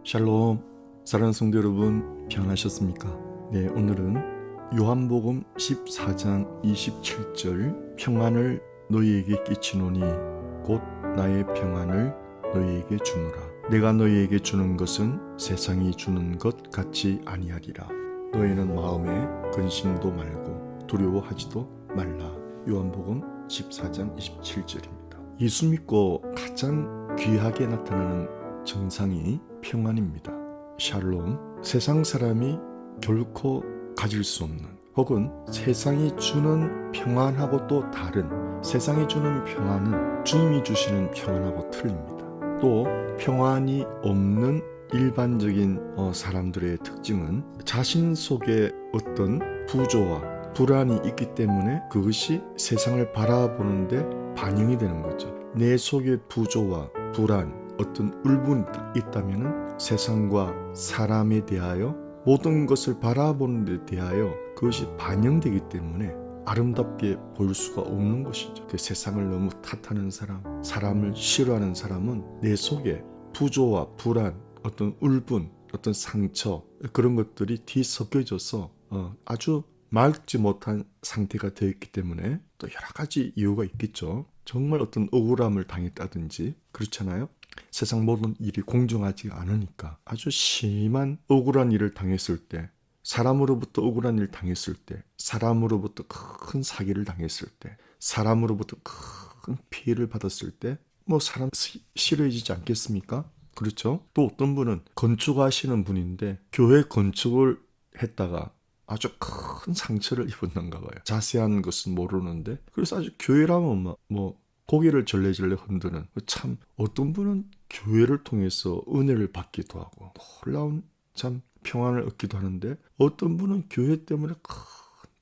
샬롬, 사랑하는 성도 여러분, 평안하셨습니까? 네, 오늘은 요한복음 14장 27절 평안을 너희에게 끼치노니 곧 나의 평안을 너희에게 주노라. 내가 너희에게 주는 것은 세상이 주는 것 같이 아니하리라. 너희는 마음에 근심도 말고 두려워하지도 말라. 요한복음 14장 27절입니다. 예수 믿고 가장 귀하게 나타나는 정상이 평안입니다. 샬롬, 세상 사람이 결코 가질 수 없는 혹은 세상이 주는 평안하고 또 다른 세상이 주는 평안은 주님이 주시는 평안하고 틀립니다. 또 평안이 없는 일반적인 사람들의 특징은 자신 속에 어떤 부조와 불안이 있기 때문에 그것이 세상을 바라보는데 반영이 되는 거죠. 내 속에 부조와 불안, 어떤 울분이 있다면 세상과 사람에 대하여 모든 것을 바라보는 데 대하여 그것이 반영되기 때문에 아름답게 보일 수가 없는 것이죠. 그 세상을 너무 탓하는 사람, 사람을 싫어하는 사람은 내 속에 부조와 불안, 어떤 울분, 어떤 상처 그런 것들이 뒤섞여져서 아주 맑지 못한 상태가 되어 있기 때문에 또 여러 가지 이유가 있겠죠. 정말 어떤 억울함을 당했다든지 그렇잖아요. 세상 모든 일이 공정하지 않으니까 아주 심한 억울한 일을 당했을 때, 사람으로부터 억울한 일을 당했을 때, 사람으로부터 큰 사기를 당했을 때, 사람으로부터 큰 피해를 받았을 때 사람 싫어지지 않겠습니까? 그렇죠? 또 어떤 분은 건축하시는 분인데 교회 건축을 했다가 아주 큰 상처를 입었는가 봐요. 자세한 것은 모르는데 그래서 아주 교회라면 고개를 절레절레 흔드는 참 어떤 분은 교회를 통해서 은혜를 받기도 하고 놀라운 참 평안을 얻기도 하는데 어떤 분은 교회 때문에 큰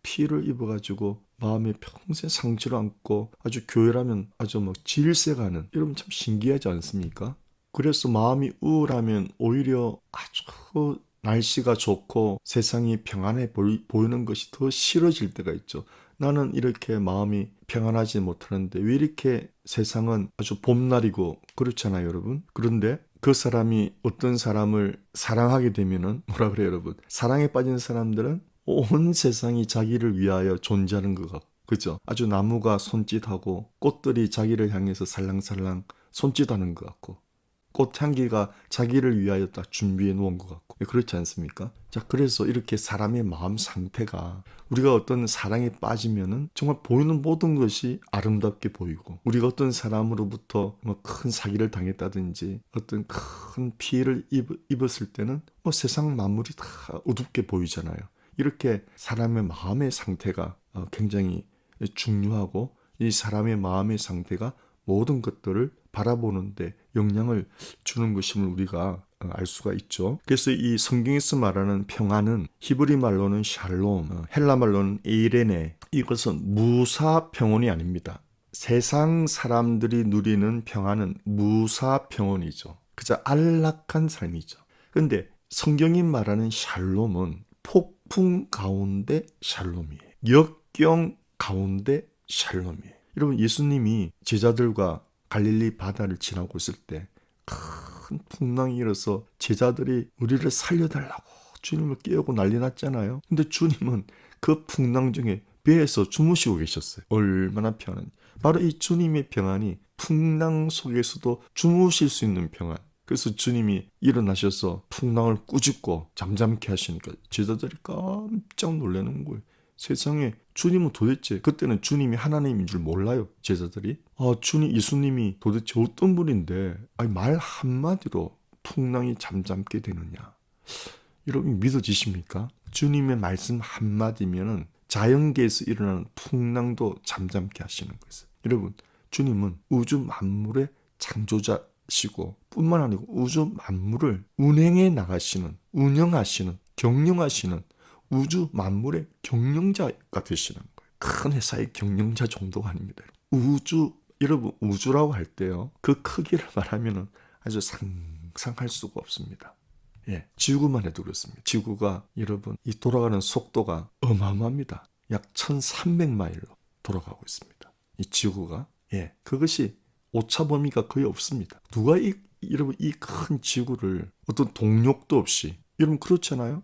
피해를 입어가지고 마음에 평생 상처를 안고 아주 교회라면 아주 질색하는 이러면 참 신기하지 않습니까? 그래서 마음이 우울하면 오히려 아주 날씨가 좋고 세상이 평안해 보이는 것이 더 싫어질 때가 있죠. 나는 이렇게 마음이 평안하지 못하는데 왜 이렇게 세상은 아주 봄날이고 그렇잖아요, 여러분. 그런데 그 사람이 어떤 사람을 사랑하게 되면은 뭐라 그래요, 여러분. 사랑에 빠진 사람들은 온 세상이 자기를 위하여 존재하는 것 같고, 그죠? 아주 나무가 손짓하고 꽃들이 자기를 향해서 살랑살랑 손짓하는 것 같고 꽃향기가 자기를 위하여 딱 준비해 놓은 것 같고 그렇지 않습니까? 자, 그래서 이렇게 사람의 마음 상태가 우리가 어떤 사랑에 빠지면은 정말 보이는 모든 것이 아름답게 보이고 우리가 어떤 사람으로부터 큰 사기를 당했다든지 어떤 큰 피해를 입었을 때는 세상 만물이 다 어둡게 보이잖아요. 이렇게 사람의 마음의 상태가 굉장히 중요하고 이 사람의 마음의 상태가 모든 것들을 바라보는데 영향을 주는 것임을 우리가 알 수가 있죠. 그래서 이 성경에서 말하는 평안은 히브리 말로는 샬롬, 헬라 말로는 에이레네, 이것은 무사 평온이 아닙니다. 세상 사람들이 누리는 평안은 무사 평온이죠. 그저 안락한 삶이죠. 그런데 성경이 말하는 샬롬은 폭풍 가운데 샬롬이에요. 역경 가운데 샬롬이에요. 여러분, 예수님이 제자들과 갈릴리 바다를 지나고 있을 때 큰 풍랑이 일어서 제자들이 우리를 살려달라고 주님을 깨우고 난리 났잖아요. 근데 주님은 그 풍랑 중에 배에서 주무시고 계셨어요. 얼마나 평안한지. 바로 이 주님의 평안이 풍랑 속에서도 주무실 수 있는 평안. 그래서 주님이 일어나셔서 풍랑을 꾸짖고 잠잠케 하시니까 제자들이 깜짝 놀라는 거예요. 세상에 주님은 도대체 그때는 주님이 하나님인 줄 몰라요. 제자들이 예수님이 도대체 어떤 분인데 말 한마디로 풍랑이 잠잠게 되느냐. 여러분 믿어지십니까? 주님의 말씀 한마디면은 자연계에서 일어나는 풍랑도 잠잠게 하시는 거예요. 여러분, 주님은 우주 만물의 창조자시고 뿐만 아니고 우주 만물을 운행해 나가시는, 운영하시는, 경영하시는 우주 만물의 경영자가 되시는 거예요. 큰 회사의 경영자 정도가 아닙니다. 여러분 우주라고 할 때요. 그 크기를 말하면 아주 상상할 수가 없습니다. 지구만 해도 그렇습니다. 지구가 여러분 이 돌아가는 속도가 어마어마합니다. 약 1300마일로 돌아가고 있습니다. 이 지구가 그것이 오차 범위가 거의 없습니다. 누가 이 여러분 이 큰 지구를 어떤 동력도 없이, 여러분 그렇잖아요.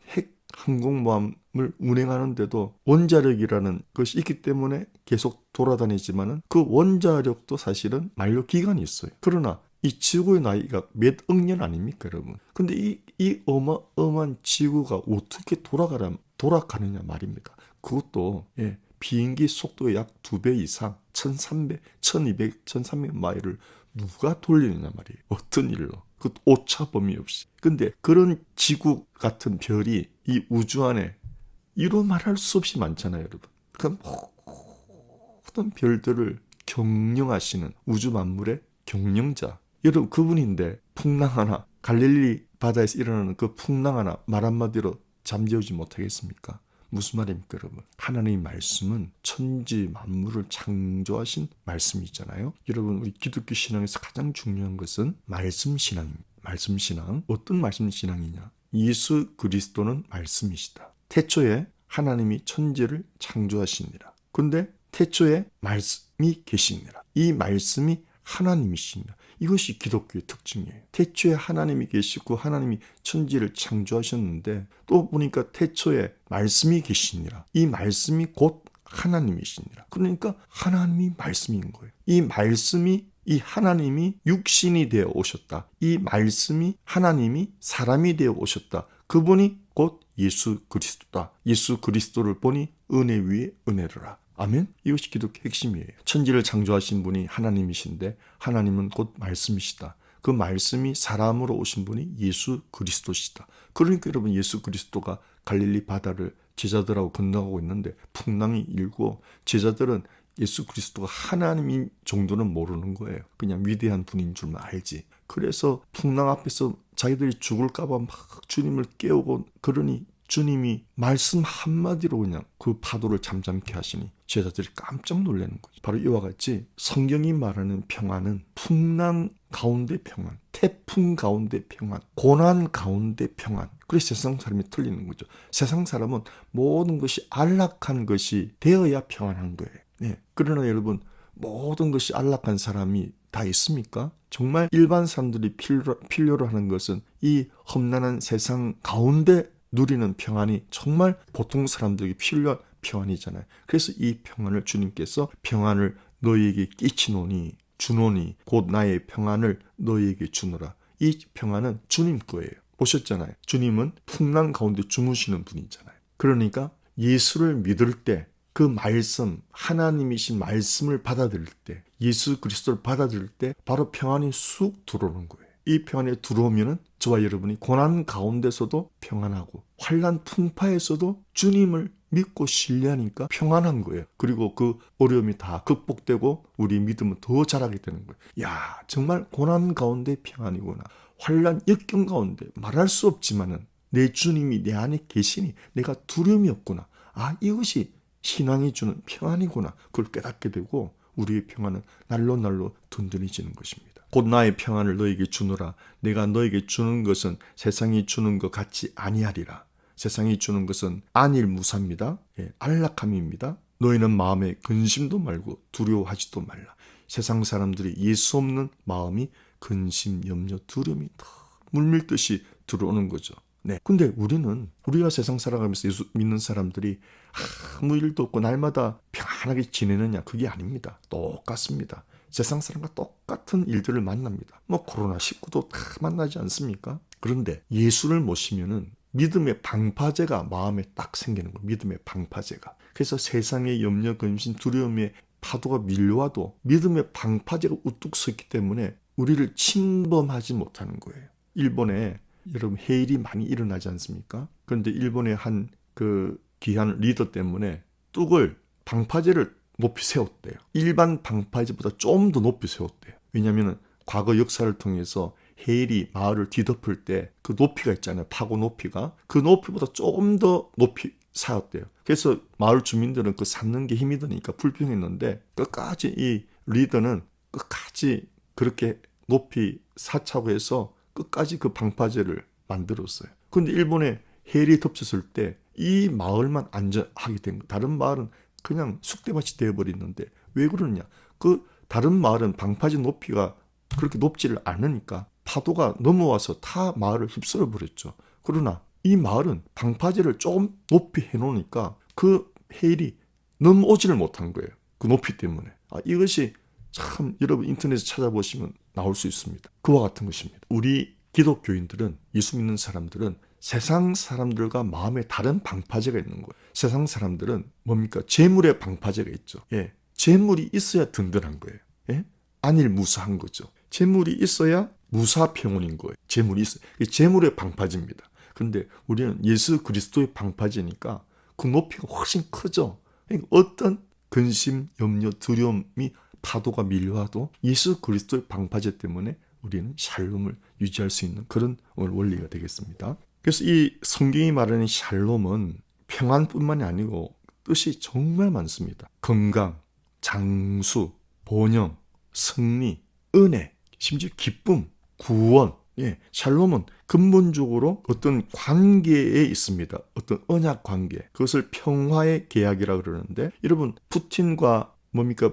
핵 항공모함을 운행하는데도 원자력이라는 것이 있기 때문에 계속 돌아다니지만은 그 원자력도 사실은 만료 기간이 있어요. 그러나 이 지구의 나이가 몇 억 년 아닙니까, 여러분? 근데 이 어마어마한 지구가 어떻게 돌아가느냐 말입니다. 그것도 비행기 속도의 약 2배 이상, 1300, 1200, 1300마일을 누가 돌리느냐 말이에요. 어떤 일로? 그 오차 범위 없이. 근데 그런 지구 같은 별이 이 우주 안에 이루 말할 수 없이 많잖아요, 여러분. 그 모든 별들을 경영하시는 우주 만물의 경영자. 여러분 그분인데 풍랑 하나, 갈릴리 바다에서 일어나는 그 풍랑 하나 말 한마디로 잠재우지 못하겠습니까? 무슨 말입니까, 여러분? 하나님의 말씀은 천지 만물을 창조하신 말씀이잖아요. 여러분, 우리 기독교 신앙에서 가장 중요한 것은 말씀 신앙입니다. 말씀 신앙. 어떤 말씀 신앙이냐? 예수 그리스도는 말씀이시다. 태초에 하나님이 천지를 창조하시니라. 근데 태초에 말씀이 계시니라. 이 말씀이 하나님이시니라. 이것이 기독교의 특징이에요. 태초에 하나님이 계시고 하나님이 천지를 창조하셨는데 또 보니까 태초에 말씀이 계시니라. 이 말씀이 곧 하나님이시니라. 그러니까 하나님이 말씀인 거예요. 이 말씀이, 이 하나님이 육신이 되어 오셨다. 이 말씀이 하나님이 사람이 되어 오셨다. 그분이 곧 예수 그리스도다. 예수 그리스도를 보니 은혜 위에 은혜로라. 아멘? 이것이 기독교 핵심이에요. 천지를 창조하신 분이 하나님이신데 하나님은 곧 말씀이시다. 그 말씀이 사람으로 오신 분이 예수 그리스도시다. 그러니까 여러분 예수 그리스도가 갈릴리 바다를 제자들하고 건너가고 있는데 풍랑이 일고 제자들은 예수 그리스도가 하나님인 정도는 모르는 거예요. 그냥 위대한 분인 줄만 알지. 그래서 풍랑 앞에서 자기들이 죽을까 봐 막 주님을 깨우고 그러니 주님이 말씀 한마디로 그냥 그 파도를 잠잠케 하시니 제자들이 깜짝 놀라는 거죠. 바로 이와 같이 성경이 말하는 평안은 풍랑 가운데 평안, 태풍 가운데 평안, 고난 가운데 평안. 그래서 세상 사람이 틀리는 거죠. 세상 사람은 모든 것이 안락한 것이 되어야 평안한 거예요. 네. 그러나 여러분 모든 것이 안락한 사람이 다 있습니까? 정말 일반 사람들이 필요로 하는 것은 이 험난한 세상 가운데 누리는 평안이 정말 보통 사람들에게 필요한 평안이잖아요. 그래서 이 평안을 주님께서 평안을 너희에게 끼치노니 주노니 곧 나의 평안을 너희에게 주노라. 이 평안은 주님 거예요. 보셨잖아요. 주님은 풍랑 가운데 주무시는 분이잖아요. 그러니까 예수를 믿을 때 그 말씀, 하나님이신 말씀을 받아들일 때, 예수 그리스도를 받아들일 때 바로 평안이 쑥 들어오는 거예요. 이 평안에 들어오면은 저와 여러분이 고난 가운데서도 평안하고 환난 풍파에서도 주님을 믿고 신뢰하니까 평안한 거예요. 그리고 그 어려움이 다 극복되고 우리 믿음은 더 자라게 되는 거예요. 야, 정말 고난 가운데 평안이구나. 환난 역경 가운데 말할 수 없지만은 내 주님이 내 안에 계시니 내가 두려움이 없구나. 아, 이것이 신앙이 주는 평안이구나. 그걸 깨닫게 되고 우리의 평안은 날로 날로 든든해지는 것입니다. 곧 나의 평안을 너에게 주노라. 내가 너에게 주는 것은 세상이 주는 것 같이 아니하리라. 세상이 주는 것은 안일무사입니다. 안락함입니다. 너희는 마음에 근심도 말고 두려워하지도 말라. 세상 사람들이 예수 없는 마음이 근심, 염려, 두려움이 다 물밀듯이 들어오는 거죠. 네. 근데 우리가 세상 살아가면서 예수 믿는 사람들이 아무 일도 없고 날마다 평안하게 지내느냐? 그게 아닙니다. 똑같습니다. 세상 사람과 똑같은 일들을 만납니다. 코로나19도 다 만나지 않습니까? 그런데 예수를 모시면은 믿음의 방파제가 마음에 딱 생기는 거예요. 믿음의 방파제가. 그래서 세상의 염려, 근심, 두려움의 파도가 밀려와도 믿음의 방파제가 우뚝 섰기 때문에 우리를 침범하지 못하는 거예요. 일본에 여러분 해일이 많이 일어나지 않습니까? 그런데 일본의 한 그 귀한 리더 때문에 뚝을 방파제를 높이 세웠대요. 일반 방파제보다 좀 더 높이 세웠대요. 왜냐하면 과거 역사를 통해서 해일이 마을을 뒤덮을 때 그 높이가 있잖아요. 파고 높이가. 그 높이보다 조금 더 높이 쌓았대요. 그래서 마을 주민들은 그 쌓는 게 힘이 드니까 불평했는데 끝까지 이 리더는 끝까지 그렇게 높이 쌓자고 해서 끝까지 그 방파제를 만들었어요. 근데 일본에 해일이 덮쳤을 때 이 마을만 안전하게 된 거예요. 다른 마을은 그냥 쑥대밭이 되어버리는데 왜 그러냐? 그 다른 마을은 방파제 높이가 그렇게 높지를 않으니까 파도가 넘어와서 다 마을을 휩쓸어 버렸죠. 그러나 이 마을은 방파제를 조금 높이 해놓으니까 그 해일이 넘어오지를 못한 거예요. 그 높이 때문에. 이것이 참 여러분 인터넷에 찾아보시면 나올 수 있습니다. 그와 같은 것입니다. 우리 기독교인들은, 예수 믿는 사람들은 세상 사람들과 마음에 다른 방파제가 있는 거예요. 세상 사람들은 뭡니까? 재물의 방파제가 있죠. 예, 재물이 있어야 든든한 거예요. 예? 안일무사한 거죠. 재물이 있어야 무사평온인 거예요. 재물이 있어요. 재물의 방파제입니다. 그런데 우리는 예수 그리스도의 방파제니까 그 높이가 훨씬 크죠. 그러니까 어떤 근심, 염려, 두려움이 파도가 밀려와도 예수 그리스도의 방파제 때문에 우리는 샬롬을 유지할 수 있는 그런 원리가 되겠습니다. 그래서 이 성경이 말하는 샬롬은 평안뿐만이 아니고 뜻이 정말 많습니다. 건강, 장수, 번영, 승리, 은혜, 심지어 기쁨, 구원. 예, 샬롬은 근본적으로 어떤 관계에 있습니다. 어떤 언약 관계. 그것을 평화의 계약이라고 그러는데, 여러분 푸틴과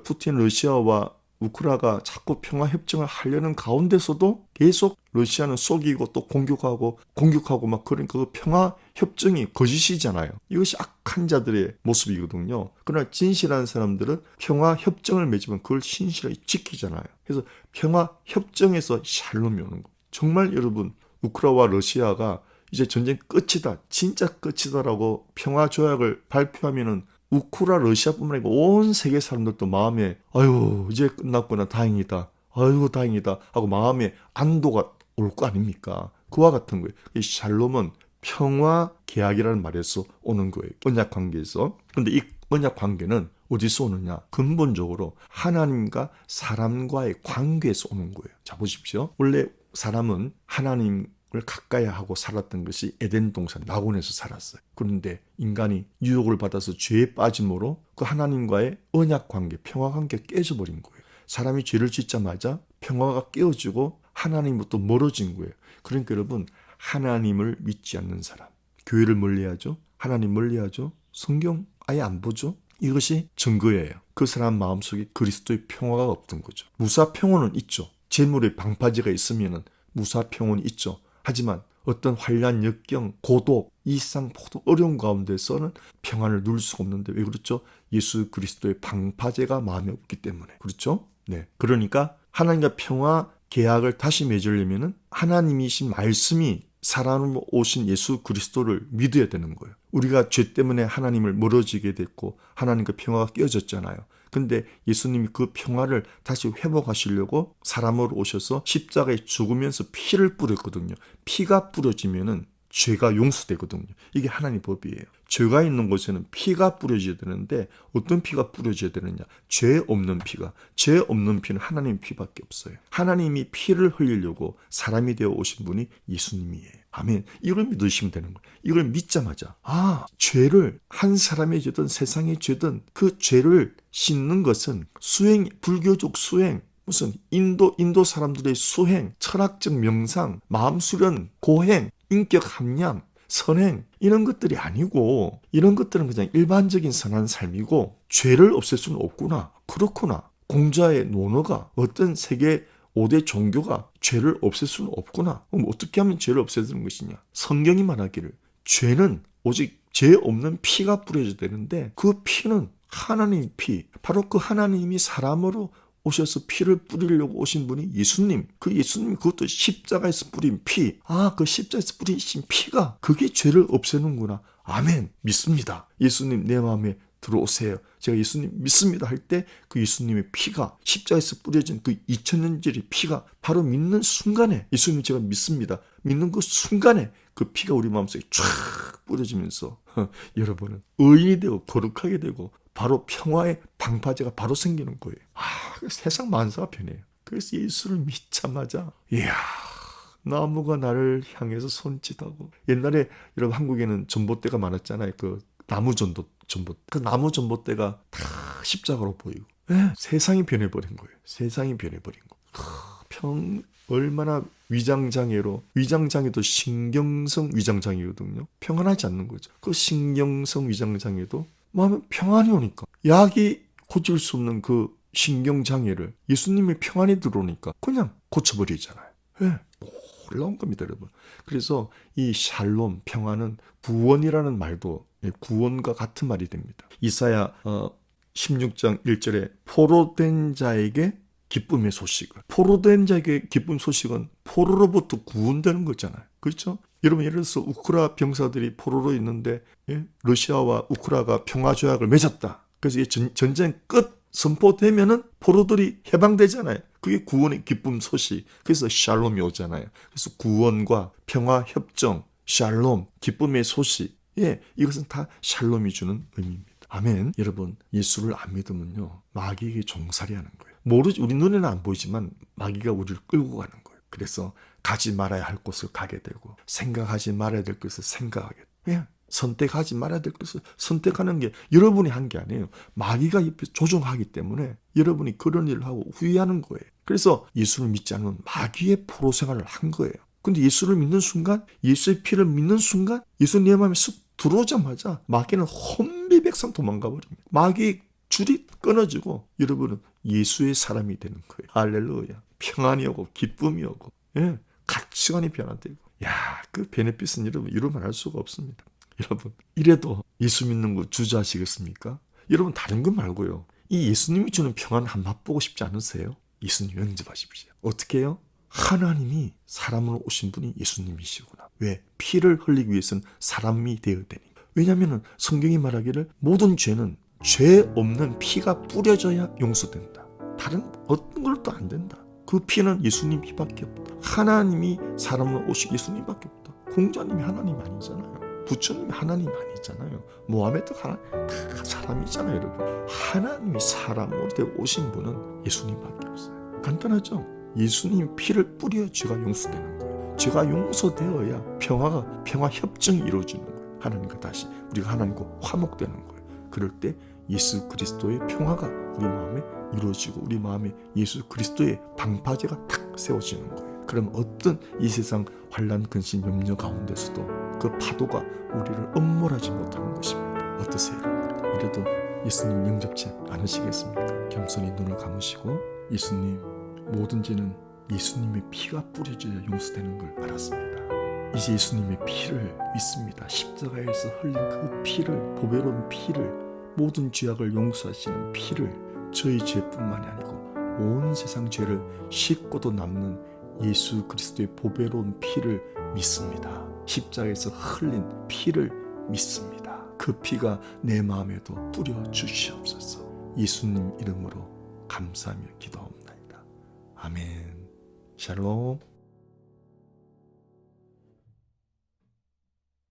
푸틴 러시아와 우크라이나가 자꾸 평화 협정을 하려는 가운데서도 계속 러시아는 속이고 또 공격하고 막 그러니까 그 평화 협정이 거짓이잖아요. 이것이 악한 자들의 모습이거든요. 그러나 진실한 사람들은 평화 협정을 맺으면 그걸 신실하게 지키잖아요. 그래서 평화 협정에서 샬롬이 오는 거예요. 정말 여러분, 우크라이나와 러시아가 이제 전쟁 끝이다, 진짜 끝이다라고 평화 조약을 발표하면은 우크라 러시아뿐만 아니고 온 세계 사람들도 마음에 아유 이제 끝났구나, 다행이다, 아이고 다행이다 하고 마음에 안도가 올 거 아닙니까? 그와 같은 거예요. 이 샬롬은 평화 계약이라는 말에서 오는 거예요. 언약 관계에서. 그런데 이 언약 관계는 어디서 오느냐? 근본적으로 하나님과 사람과의 관계에서 오는 거예요. 자, 보십시오. 원래 사람은 하나님을 가까이 하고 살았던 것이 에덴 동산 낙원에서 살았어요. 그런데 인간이 유혹을 받아서 죄에 빠짐으로 그 하나님과의 언약 관계, 평화 관계가 깨져버린 거예요. 사람이 죄를 짓자마자 평화가 깨어지고 하나님부터 멀어진 거예요. 그러니까 여러분, 하나님을 믿지 않는 사람, 교회를 멀리하죠. 하나님 멀리하죠. 성경 아예 안 보죠. 이것이 증거예요. 그 사람 마음속에 그리스도의 평화가 없던 거죠. 무사평온은 있죠. 재물의 방파제가 있으면 무사평온이 있죠. 하지만 어떤 환난, 역경, 고독, 이상 모든 어려운 가운데서는 평안을 누릴 수가 없는데 왜 그렇죠? 예수 그리스도의 방파제가 마음에 없기 때문에. 그렇죠? 네. 그러니까 하나님과 평화 계약을 다시 맺으려면 하나님이신 말씀이 사람으로 오신 예수 그리스도를 믿어야 되는 거예요. 우리가 죄 때문에 하나님을 멀어지게 됐고 하나님과 평화가 깨어졌잖아요. 근데 예수님이 그 평화를 다시 회복하시려고 사람으로 오셔서 십자가에 죽으면서 피를 뿌렸거든요. 피가 뿌려지면은 죄가 용서되거든요. 이게 하나님 법이에요. 죄가 있는 곳에는 피가 뿌려져야 되는데 어떤 피가 뿌려져야 되느냐? 죄 없는 피가. 죄 없는 피는 하나님의 피밖에 없어요. 하나님이 피를 흘리려고 사람이 되어 오신 분이 예수님이에요. 아멘. 이걸 믿으시면 되는 거예요. 이걸 믿자마자 죄를 한 사람의 죄든 세상의 죄든 그 죄를 씻는 것은 수행, 불교적 수행, 무슨 인도 사람들의 수행, 철학적 명상, 마음 수련, 고행, 인격 함량, 선행 이런 것들이 아니고 이런 것들은 그냥 일반적인 선한 삶이고 죄를 없앨 수는 없구나. 그렇구나. 공자의 논어가 어떤 세계 5대 종교가 죄를 없앨 수는 없구나. 그럼 어떻게 하면 죄를 없애는 것이냐? 성경이 말하기를 죄는 오직 죄 없는 피가 뿌려져야 되는데 그 피는 하나님의 피. 바로 그 하나님이 사람으로 오셔서 피를 뿌리려고 오신 분이 예수님. 그 예수님이 그것도 십자가에서 뿌린 피. 그 십자가에서 뿌리신 피가 그게 죄를 없애는구나. 아멘. 믿습니다. 예수님 내 마음에 들어오세요. 제가 예수님 믿습니다 할 때 그 예수님의 피가 십자가에서 뿌려진 그 2000년짜리 피가 바로 믿는 순간에 예수님 제가 믿습니다. 믿는 그 순간에 그 피가 우리 마음속에 쫙 뿌려지면서 여러분은 의인이 되고 거룩하게 되고 바로 평화의 방파제가 바로 생기는 거예요. 세상 만사가 변해요. 그래서 예수를 믿자마자 이야, 나무가 나를 향해서 손짓하고. 옛날에 여러분 한국에는 전봇대가 많았잖아요. 그 나무 전봇대. 그 나무 전봇대가 다 십자가로 보이고. 세상이 변해버린 거예요. 세상이 변해버린 거. 얼마나 위장장애도 신경성 위장장애거든요. 평안하지 않는 거죠. 그 신경성 위장장애도 마음에 평안이 오니까 약이 고칠 수 없는 그 신경장애를 예수님의 평안이 들어오니까 그냥 고쳐버리잖아요. 예, 놀라운 겁니다, 여러분. 그래서 이 샬롬, 평안은 구원이라는 말도 구원과 같은 말이 됩니다. 이사야 16장 1절에 포로된 자에게 기쁨의 소식을. 포로된 자에게 기쁨 소식은 포로로부터 구원되는 거잖아요. 그렇죠? 여러분, 예를 들어서 우크라 병사들이 포로로 있는데 러시아와 우크라가 평화조약을 맺었다. 그래서 전쟁 끝 선포되면은 포로들이 해방되잖아요. 그게 구원의 기쁨 소식. 그래서 샬롬이 오잖아요. 그래서 구원과 평화 협정, 샬롬, 기쁨의 소식. 이것은 다 샬롬이 주는 의미입니다. 아멘. 여러분, 예수를 안 믿으면요, 마귀에게 종살이하는 거예요. 모르지, 우리 눈에는 안 보이지만 마귀가 우리를 끌고 가는 거예요. 그래서 가지 말아야 할 곳을 가게 되고, 생각하지 말아야 될 것을 생각하게 돼요. 그냥 선택하지 말아야 될 것을 선택하는 게 여러분이 한 게 아니에요. 마귀가 옆에서 조종하기 때문에 여러분이 그런 일을 하고 후회하는 거예요. 그래서 예수를 믿지 않으면 마귀의 포로 생활을 한 거예요. 근데 예수를 믿는 순간, 예수의 피를 믿는 순간, 예수 내 마음에 쑥 들어오자마자 마귀는 혼비백산 도망가 버립니다. 마귀의 줄이 끊어지고 여러분은 예수의 사람이 되는 거예요. 할렐루야. 평안이 오고 기쁨이 오고, 가치관이 변화되고. 그 베네핏은 여러분 이루면 알 수가 없습니다. 여러분, 이래도 예수 믿는 거 주저하시겠습니까? 여러분, 다른 거 말고요, 이 예수님이 주는 평안 한 맛보고 싶지 않으세요? 예수님 영접하십시오. 어떻게 해요? 하나님이 사람으로 오신 분이 예수님이시구나. 왜? 피를 흘리기 위해서는 사람이 되어야 되니까. 왜냐하면 성경이 말하기를 모든 죄는 죄 없는 피가 뿌려져야 용서된다. 다른 어떤 걸도 안 된다. 그 피는 예수님 피밖에 없다. 하나님이 사람으로 오신 예수님밖에 없다. 공자님이 하나님 아니잖아요. 부처님이 하나님 아니잖아요. 모하메드가 다 사람이잖아요, 여러분. 하나님이 사람으로 되어 오신 분은 예수님밖에 없어요. 간단하죠? 예수님 피를 뿌려 죄가 용서되는 거예요. 죄가 용서되어야 평화 협정이 이루어지는 거예요. 하나님과 다시 우리가 하나님과 화목되는 거예요. 그럴 때 예수 그리스도의 평화가 우리 마음에 이루어지고 우리 마음에 예수 그리스도의 방파제가 탁 세워지는 거예요. 그럼 어떤 이 세상 환난, 근심, 염려 가운데서도 그 파도가 우리를 엄몰하지 못하는 것입니다. 어떠세요? 이래도 예수님 영접지 않으시겠습니까? 겸손히 눈을 감으시고, 예수님, 모든 죄는 예수님의 피가 뿌려져야 용서되는 걸 알았습니다. 이제 예수님의 피를 믿습니다. 십자가에서 흘린 그 피를, 보배로운 피를, 모든 죄악을 용서하시는 피를, 저희 죄뿐만이 아니고 온 세상 죄를 씻고도 남는 예수 그리스도의 보배로운 피를 믿습니다. 십자가에서 흘린 피를 믿습니다. 그 피가 내 마음에도 뿌려 주시옵소서. 예수님 이름으로 감사하며 기도합니다. 아멘. 샬롬.